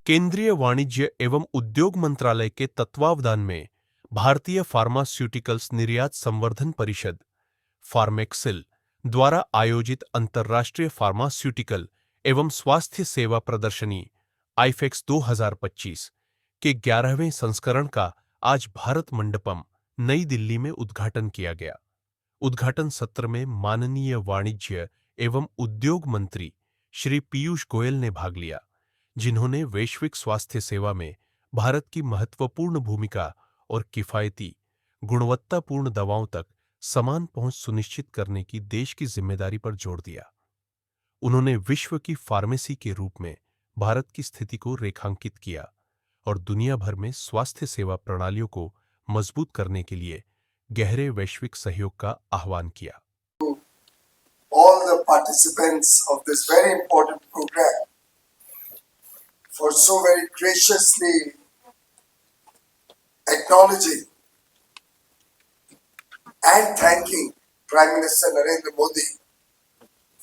केंद्रीय वाणिज्य एवं उद्योग मंत्रालय के तत्वावधान में भारतीय फार्मास्यूटिकल्स निर्यात संवर्धन परिषद फार्मेक्सिल द्वारा आयोजित अंतर्राष्ट्रीय फार्मास्यूटिकल एवं स्वास्थ्य सेवा प्रदर्शनी आईफेक्स 2025 के 11वें संस्करण का आज भारत मंडपम नई दिल्ली में उद्घाटन किया गया। उद्घाटन सत्र में माननीय वाणिज्य एवं उद्योग मंत्री श्री पीयूष गोयल ने भाग लिया, जिन्होंने वैश्विक स्वास्थ्य सेवा में भारत की महत्वपूर्ण भूमिका और किफायती, गुणवत्तापूर्ण दवाओं तक समान पहुंच सुनिश्चित करने की देश की जिम्मेदारी पर जोर दिया। उन्होंने विश्व की फार्मेसी के रूप में भारत की स्थिति को रेखांकित किया और दुनिया भर में स्वास्थ्य सेवा प्रणालियों को मजबूत करने के लिए गहरे वैश्विक सहयोग का आह्वान किया। All the participants of this very important program for so very graciously acknowledging and thanking Prime Minister Narendra Modi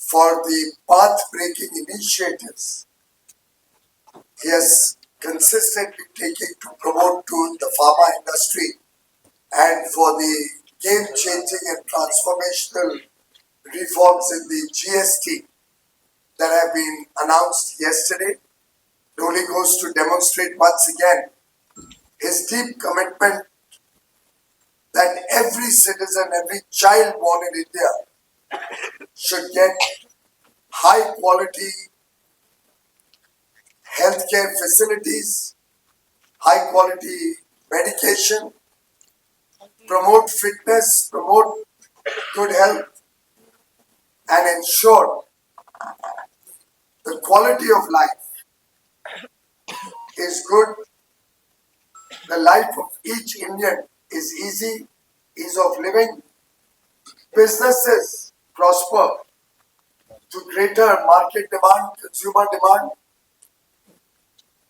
for the path-breaking initiatives he has consistently taken to promote to the pharma industry and for the game-changing and transformational reforms in the GST that have been announced yesterday. It only goes to demonstrate once again his deep commitment that every citizen, every child born in India should get high quality healthcare facilities, high quality medication, promote fitness, promote good health, and ensure the quality of life is good. The life of each Indian is easy, ease of living. Businesses prosper to greater market demand, consumer demand.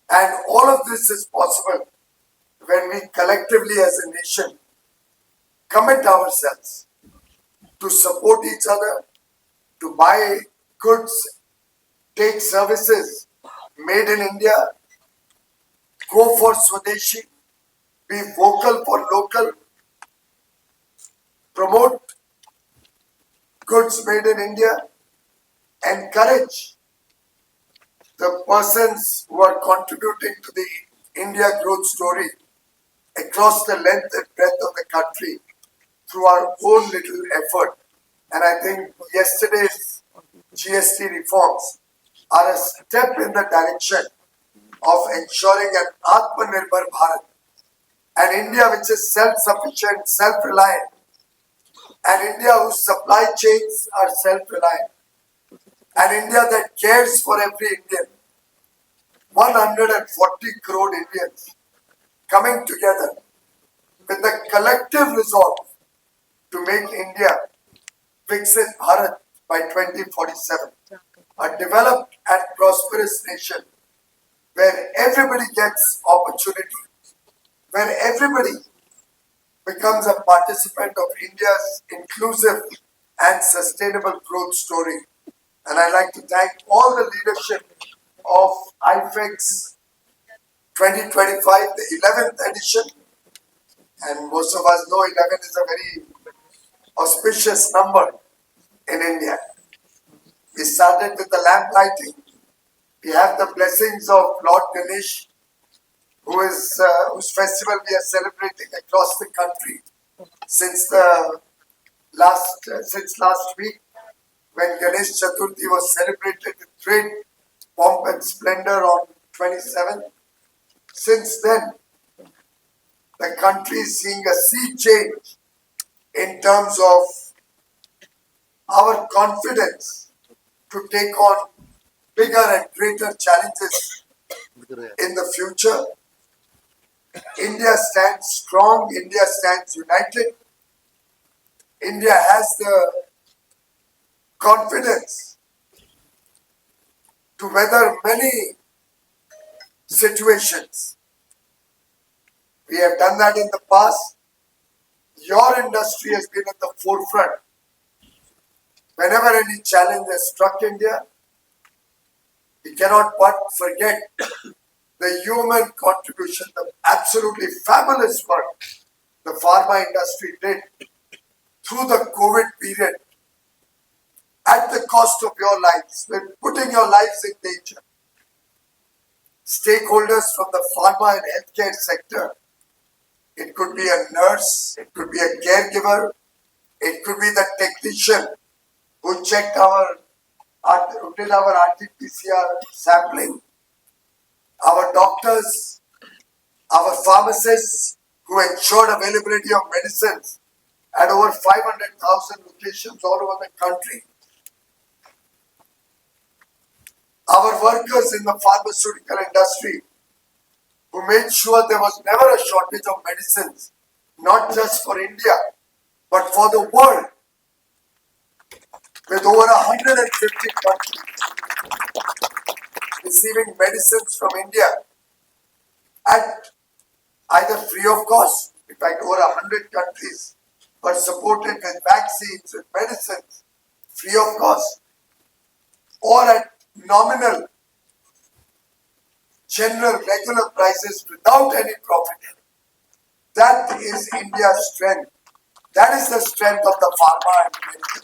And all of this is possible when we collectively as a nation commit ourselves to support each other, to buy goods, take services made in India, go for Swadeshi, be vocal for local, promote goods made in India, encourage the persons who are contributing to the India growth story across the length and breadth of the country through our own little effort. And I think yesterday's GST reforms are a step in the direction of ensuring an Atmanirbhar Bharat, an India which is self-sufficient, self-reliant, an India whose supply chains are self-reliant, an India that cares for every Indian. 140 crore Indians coming together with the collective resolve to make India Viksit Bharat by 2047, a developed and prosperous nation where everybody gets opportunity, where everybody becomes a participant of India's inclusive and sustainable growth story. And I'd like to thank all the leadership of IFEX 2025, the 11th edition. And most of us know 11 is a very auspicious number in India. We started with the lamp lighting. We have the blessings of Lord Ganesh, whose festival we are celebrating across the country since last week, when Ganesh Chaturthi was celebrated with great pomp and splendor on 27th. Since then, the country is seeing a sea change in terms of our confidence to take on bigger and greater challenges in the future. India stands strong, India stands united. India has the confidence to weather many situations. We have done that in the past. Your industry has been at the forefront. Whenever any challenge has struck India, we cannot but forget the human contribution, the absolutely fabulous work the pharma industry did through the COVID period at the cost of your lives, with putting your lives in danger. Stakeholders from the pharma and healthcare sector, it could be a nurse, it could be a caregiver, it could be the technician who checked who did our RT-PCR sampling, our doctors, our pharmacists who ensured availability of medicines at over 500,000 locations all over the country, our workers in the pharmaceutical industry who made sure there was never a shortage of medicines, not just for India, but for the world, with over 150 countries receiving medicines from India at either free of cost. In fact, over 100 countries were supported with vaccines, with medicines, free of cost, or at nominal, general, regular prices without any profit. That is India's strength. That is the strength of the pharma and medical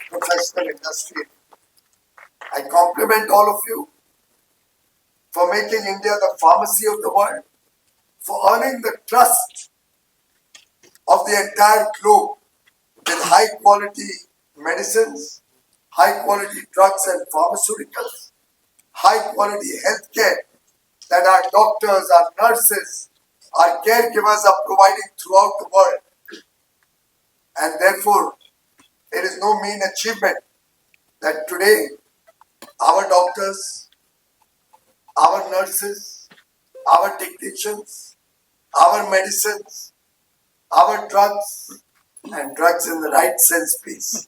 professional industry. I compliment all of you for making India the pharmacy of the world, for earning the trust of the entire globe with high quality medicines, high quality drugs and pharmaceuticals, high quality healthcare that our doctors, our nurses, our caregivers are providing throughout the world. And therefore, it is no mean achievement that today our doctors, our nurses, our technicians, our medicines, our drugs, and drugs in the right sense, please,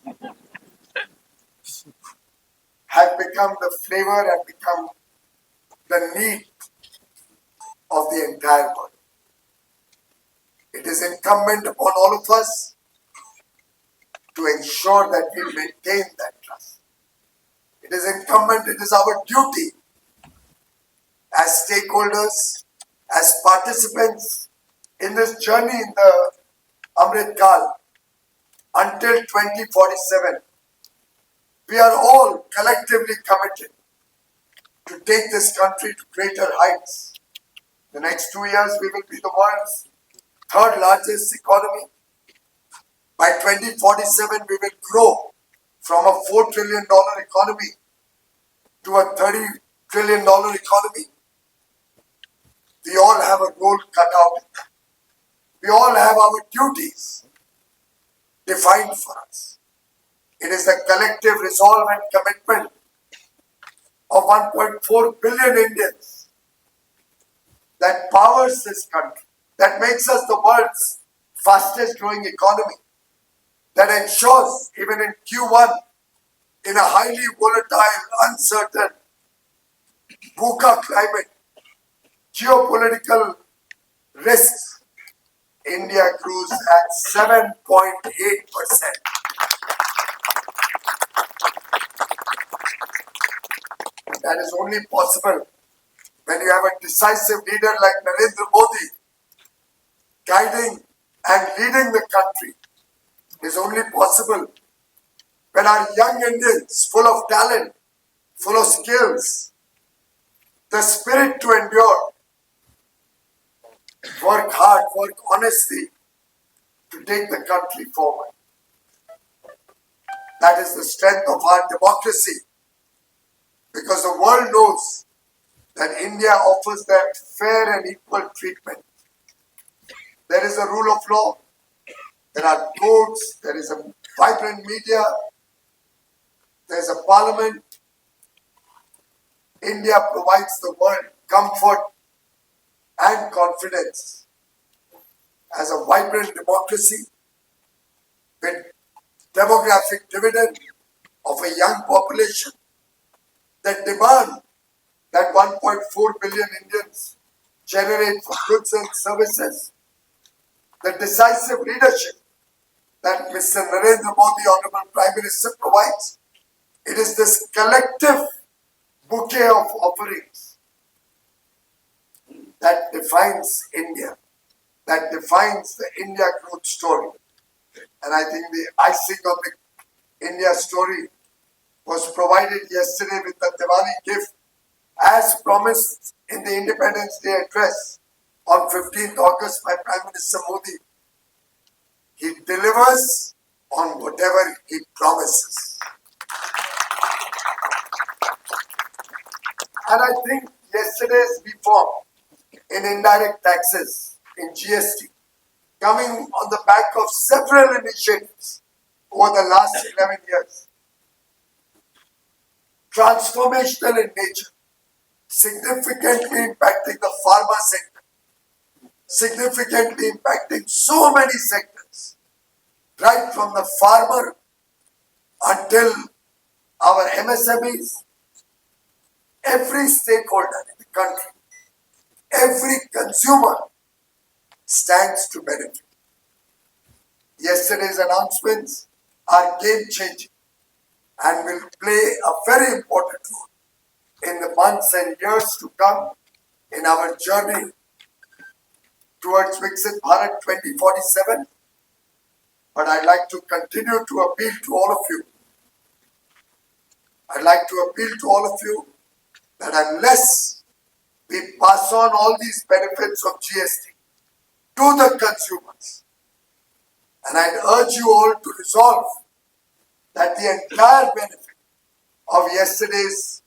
have become the flavor and become the need of the entire world. It is incumbent upon all of us to ensure that we maintain that trust. It is incumbent, it is our duty as stakeholders, as participants in this journey in the Amrit Kal until 2047. We are all collectively committed to take this country to greater heights. The next 2 years, we will be the world's third largest economy. By 2047, we will grow from a $4 trillion economy to a $30 trillion economy. We all have a role cut out. We all have our duties defined for us. It is the collective resolve and commitment of 1.4 billion Indians that powers this country, that makes us the world's fastest growing economy, that ensures even in Q1, in a highly volatile, uncertain, VUCA climate, geopolitical risks, India grew at 7.8%. That is only possible when you have a decisive leader like Narendra Modi guiding and leading the country. It is only possible when our young Indians, full of talent, full of skills, the spirit to endure, work hard, work honestly to take the country forward. That is the strength of our democracy, because the world knows that India offers that fair and equal treatment. There is a rule of law, there are courts, there is a vibrant media, there is a parliament. India provides the world comfort and confidence as a vibrant democracy with demographic dividend of a young population that demand that 1.4 billion Indians generate for goods and services. The decisive leadership that Mr. Narendra Modi, Honorable Prime Minister, provides. It is this collective bouquet of offerings that defines India, that defines the India growth story. And I think the icing on the India story was provided yesterday with the Diwali gift as promised in the Independence Day address on 15th August by Prime Minister Modi. He delivers on whatever he promises. And I think yesterday's reform in indirect taxes, in GST, coming on the back of several initiatives over the last 11 years, transformational in nature, significantly impacting the pharma sector, significantly impacting so many sectors, right from the farmer until our MSMEs, every stakeholder in the country, every consumer stands to benefit. Yesterday's announcements are game-changing and will play a very important role in the months and years to come in our journey towards Viksit Bharat 2047. But I'd like to continue to appeal to all of you. I'd like to appeal to all of you that unless we pass on all these benefits of GST to the consumers, and I'd urge you all to resolve that the entire benefit of yesterday's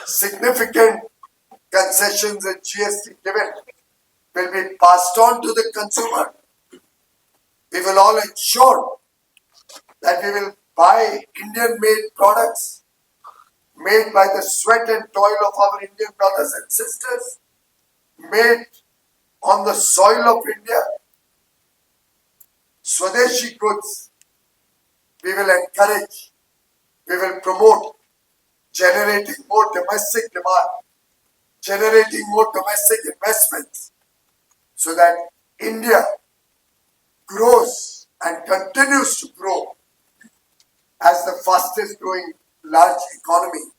significant concessions and GST given will be passed on to the consumer. We will all ensure that we will buy Indian-made products made by the sweat and toil of our Indian brothers and sisters, made on the soil of India. Swadeshi goods we will encourage, we will promote, generating more domestic demand, generating more domestic investments, so that India grows and continues to grow as the fastest growing large economy,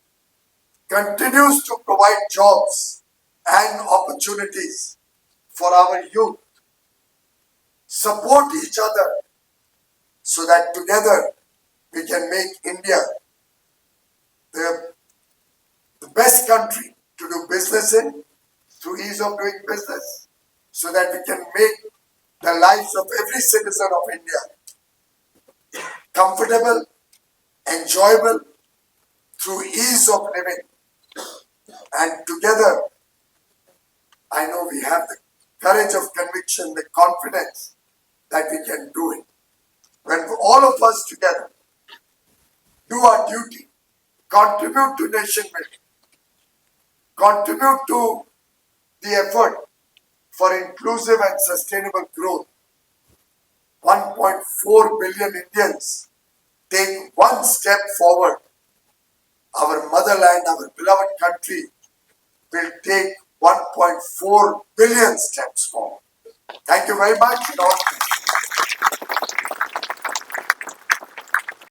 continues to provide jobs and opportunities for our youth, support each other so that together we can make India the best country to do business in through ease of doing business, so that we can make the lives of every citizen of India comfortable, enjoyable through ease of living. And together, I know we have the courage of conviction, the confidence that we can do it. When all of us together do our duty, contribute to nation building, contribute to the effort for inclusive and sustainable growth, 1.4 billion Indians take one step forward, our motherland, our beloved country, will take 1.4 billion steps forward. Thank you very much.